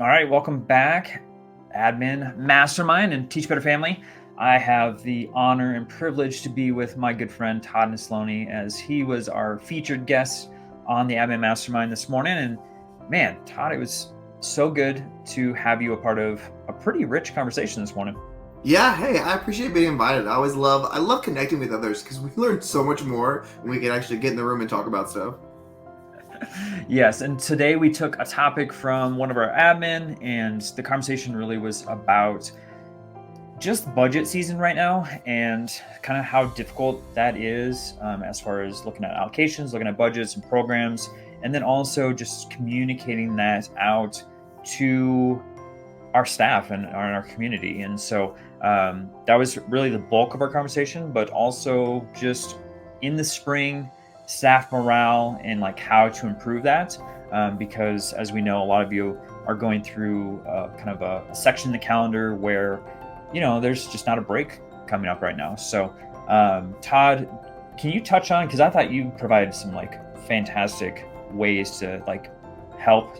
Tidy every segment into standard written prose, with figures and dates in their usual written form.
All right, welcome back, Admin Mastermind and Teach Better Family. I have the honor and privilege to be with my good friend Todd Nesloney, as he was our featured guest on the Admin Mastermind this morning. And man, Todd, it was so good to have you a part of a pretty rich conversation this morning. Yeah, hey, I appreciate being invited. I love connecting with others because we learn so much more when we can actually get in the room and talk about stuff. Yes, and today we took a topic from one of our admin, and the conversation really was about just budget season right now and kind of how difficult that is, as far as looking at allocations, looking at budgets and programs, and then also just communicating that out to our staff and our community. And so that was really the bulk of our conversation, but also just in the spring, staff morale and like how to improve that. Because as we know, a lot of you are going through kind of a section in the calendar where, there's just not a break coming up right now. So Todd, can you touch on, because I thought you provided some like fantastic ways to like help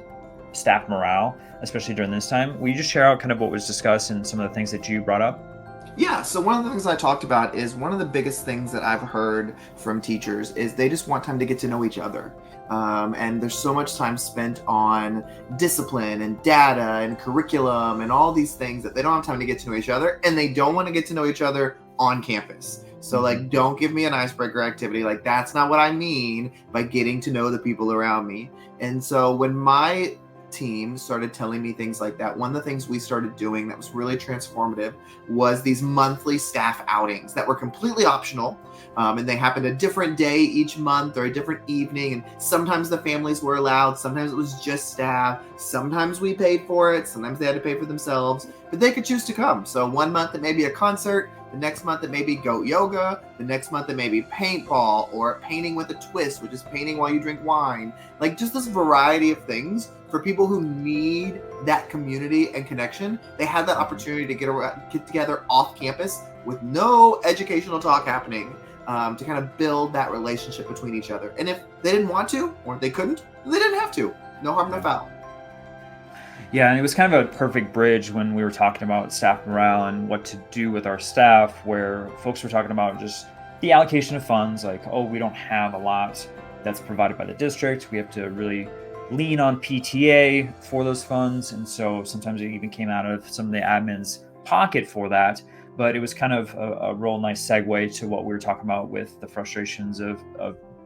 staff morale, especially during this time. Will you just share out kind of what was discussed and some of the things that you brought up? Yeah, so one of the things I talked about is one of the biggest things that I've heard from teachers is they just want time to get to know each other. And there's so much time spent on discipline and data and curriculum and all these things that they don't have time to get to know each other, and they don't want to get to know each other on campus. So like, don't give me an icebreaker activity. Like, that's not what I mean by getting to know the people around me. And so when my team started telling me things like that, one of the things we started doing that was really transformative was these monthly staff outings that were completely optional, and they happened a different day each month or a different evening, and sometimes the families were allowed, sometimes it was just staff, sometimes we paid for it, sometimes they had to pay for themselves, but they could choose to come. So one month it may be a concert, the next month it may be goat yoga, the next month it may be paintball or painting with a twist, which is painting while you drink wine. Like, just this variety of things for people who need that community and connection. They have that opportunity to get together off campus with no educational talk happening, to kind of build that relationship between each other. And if they didn't want to, or they couldn't, they didn't have to. No harm, no foul. Yeah, and it was kind of a perfect bridge when we were talking about staff morale and what to do with our staff, where folks were talking about just the allocation of funds, like, oh, we don't have a lot that's provided by the district. We have to really lean on PTA for those funds. And so sometimes it even came out of some of the admin's pocket for that. But it was kind of a real nice segue to what we were talking about with the frustrations of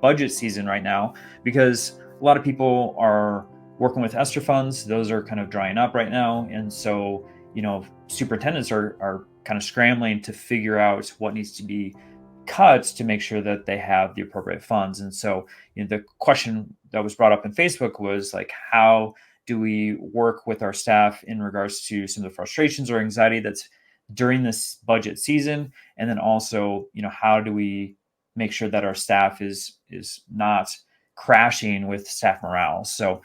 budget season right now, because a lot of people are working with ESSER funds. Those are kind of drying up right now. And so, superintendents are kind of scrambling to figure out what needs to be cut to make sure that they have the appropriate funds. And so, the question that was brought up in Facebook was like, how do we work with our staff in regards to some of the frustrations or anxiety that's during this budget season? And then also, how do we make sure that our staff is not crashing with staff morale? So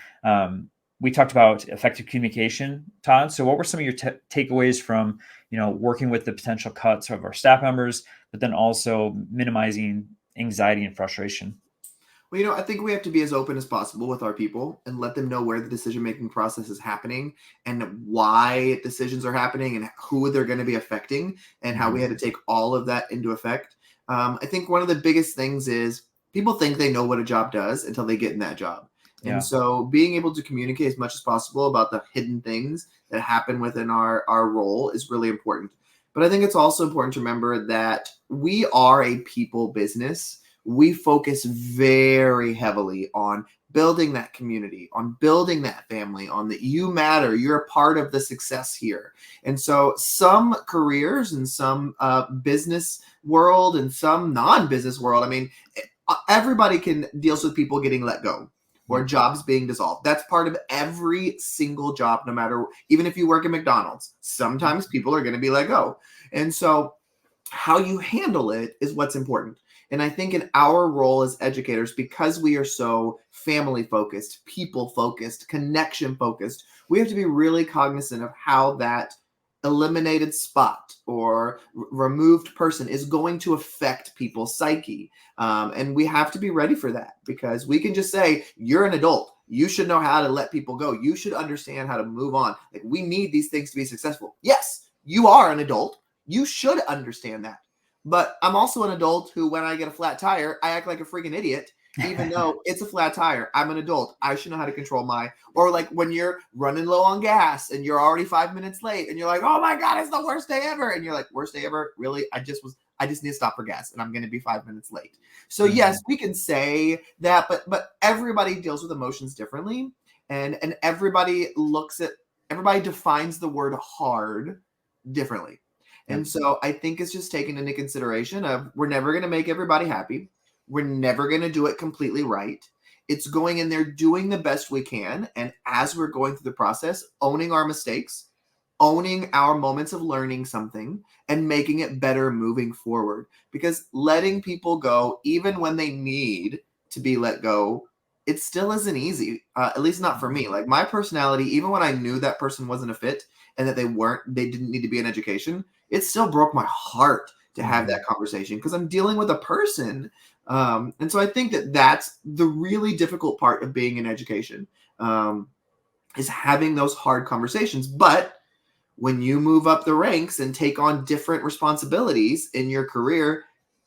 we talked about effective communication, Todd. So what were some of your takeaways from, working with the potential cuts of our staff members, but then also minimizing anxiety and frustration? Well, I think we have to be as open as possible with our people and let them know where the decision-making process is happening and why decisions are happening and who they're going to be affecting and how we had to take all of that into effect. I think one of the biggest things is people think they know what a job does until they get in that job. Yeah. And so being able to communicate as much as possible about the hidden things that happen within our role is really important. But I think it's also important to remember that we are a people business. We focus very heavily on building that community, on building that family, on that you matter, you're a part of the success here. And so some careers and some business world and some non-business world, I mean, everybody deals with people getting let go or jobs being dissolved. That's part of every single job, no matter, even if you work at McDonald's, sometimes people are going to be let go. And so how you handle it is what's important. And I think in our role as educators, because we are so family focused, people focused, connection focused, we have to be really cognizant of how that eliminated spot or removed person is going to affect people's psyche. And we have to be ready for that, because we can just say, you're an adult. You should know how to let people go. You should understand how to move on. Like, we need these things to be successful. Yes, you are an adult. You should understand that. But I'm also an adult who, when I get a flat tire, I act like a freaking idiot, even though it's a flat tire. I'm an adult. I should know how to control or like when you're running low on gas and you're already 5 minutes late and you're like, oh my God, it's the worst day ever. And you're like, worst day ever? Really? I just need to stop for gas and I'm going to be 5 minutes late. So yes, we can say that, but everybody deals with emotions differently. And everybody defines the word hard differently. And so I think it's just taken into consideration of, we're never going to make everybody happy. We're never going to do it completely right. It's going in there, doing the best we can. And as we're going through the process, owning our mistakes, owning our moments of learning something, and making it better moving forward. Because letting people go, even when they need to be let go, it still isn't easy, at least not for me. Like, my personality, even when I knew that person wasn't a fit and that they didn't need to be in education, it still broke my heart to have that conversation because I'm dealing with a person. And so I think that that's the really difficult part of being in education, is having those hard conversations. But when you move up the ranks and take on different responsibilities in your career,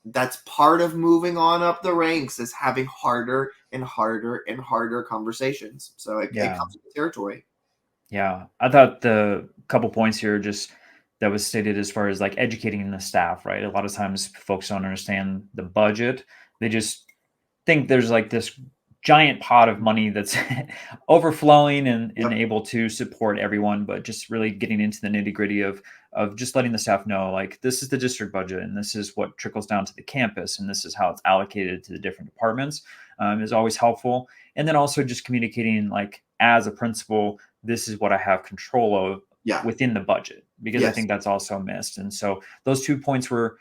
that's part of moving on up the ranks, is having harder and harder and harder conversations. So it comes with the territory. Yeah. I thought the couple points here just that was stated as far as like educating the staff, right? A lot of times folks don't understand the budget. They just think there's like this giant pot of money that's overflowing and able to support everyone, but just really getting into the nitty gritty of just letting the staff know, like, this is the district budget and this is what trickles down to the campus and this is how it's allocated to the different departments, is always helpful. And then also just communicating, like, as a principal, this is what I have control of within the budget, because I think that's also missed. And so those 2 points were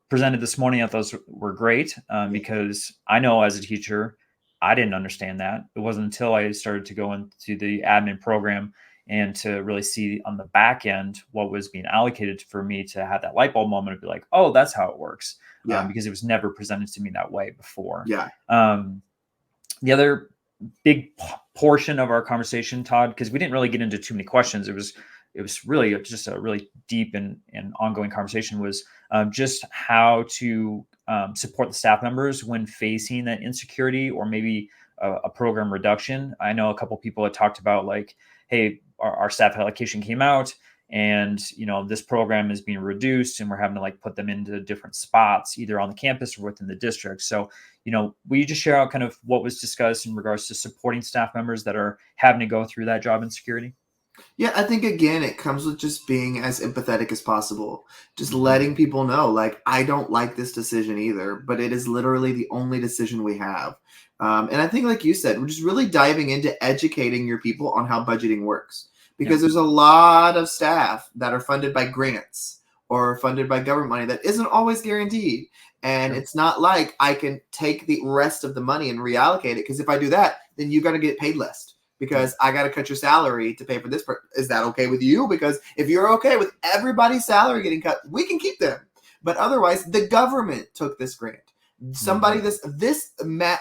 presented this morning. I thought those were great, because I know as a teacher, I didn't understand that. It wasn't until I started to go into the admin program and to really see on the back end what was being allocated for me to have that light bulb moment of be like, oh, that's how it works. Because it was never presented to me that way before. The other big portion of our conversation, Todd, because we didn't really get into too many questions. It was really just a really deep and ongoing conversation, was just how to support the staff members when facing that insecurity or maybe a program reduction. I know a couple people had talked about, like, hey, our staff allocation came out and, this program is being reduced and we're having to, like, put them into different spots, either on the campus or within the district. So, will you just share out kind of what was discussed in regards to supporting staff members that are having to go through that job insecurity? Yeah, I think, again, it comes with just being as empathetic as possible. Just letting people know, like, I don't like this decision either, but it is literally the only decision we have. And I think, like you said, we're just really diving into educating your people on how budgeting works. Because there's a lot of staff that are funded by grants or funded by government money that isn't always guaranteed. And it's not like I can take the rest of the money and reallocate it, because if I do that, then you got to get paid less, because I got to cut your salary to pay for this. Is that okay with you? Because if you're okay with everybody's salary getting cut, we can keep them. But otherwise, the government took this grant. Somebody, this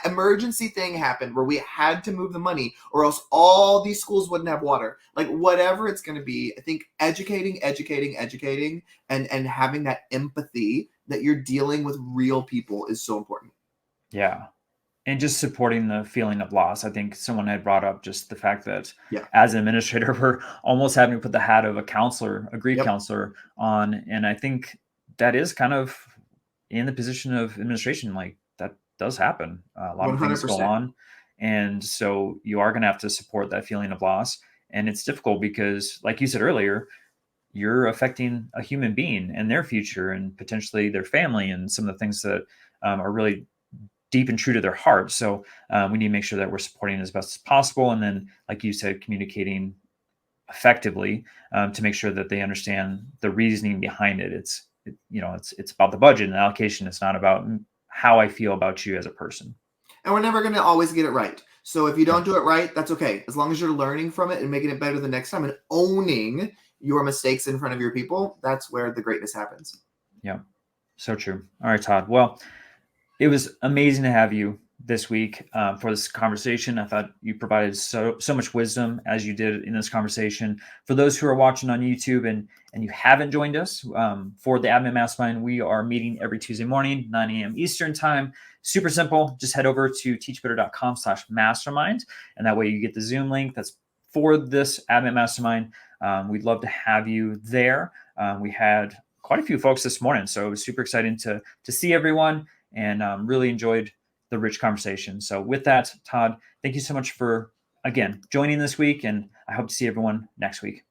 emergency thing happened where we had to move the money, or else all these schools wouldn't have water. Like, whatever it's going to be, I think educating, and having that empathy that you're dealing with real people is so important. Yeah. And just supporting the feeling of loss. I think someone had brought up just the fact that as an administrator, we're almost having to put the hat of a counselor, a grief counselor on. And I think that is kind of in the position of administration. Like, that does happen. A lot 100%. Of things go on. And so you are going to have to support that feeling of loss. And it's difficult because, like you said earlier, you're affecting a human being and their future and potentially their family and some of the things that are really deep and true to their heart. So we need to make sure that we're supporting as best as possible. And then, like you said, communicating effectively to make sure that they understand the reasoning behind it. It's about the budget and allocation. It's not about how I feel about you as a person. And we're never going to always get it right. So if you don't do it right, that's okay. As long as you're learning from it and making it better the next time and owning your mistakes in front of your people, that's where the greatness happens. Yeah, so true. All right, Todd. Well, it was amazing to have you. this week for this conversation. I thought you provided so much wisdom as you did in this conversation. For those who are watching on YouTube and you haven't joined us for the Admin Mastermind, we are meeting every Tuesday morning, 9 a.m. Eastern time. Super simple. Just head over to teachbetter.com/mastermind, and that way you get the Zoom link that's for this Admin Mastermind. We'd love to have you there. We had quite a few folks this morning, so it was super exciting to see everyone, and really enjoyed the rich conversation. So with that, Todd, thank you so much for, again, joining this week, and I hope to see everyone next week.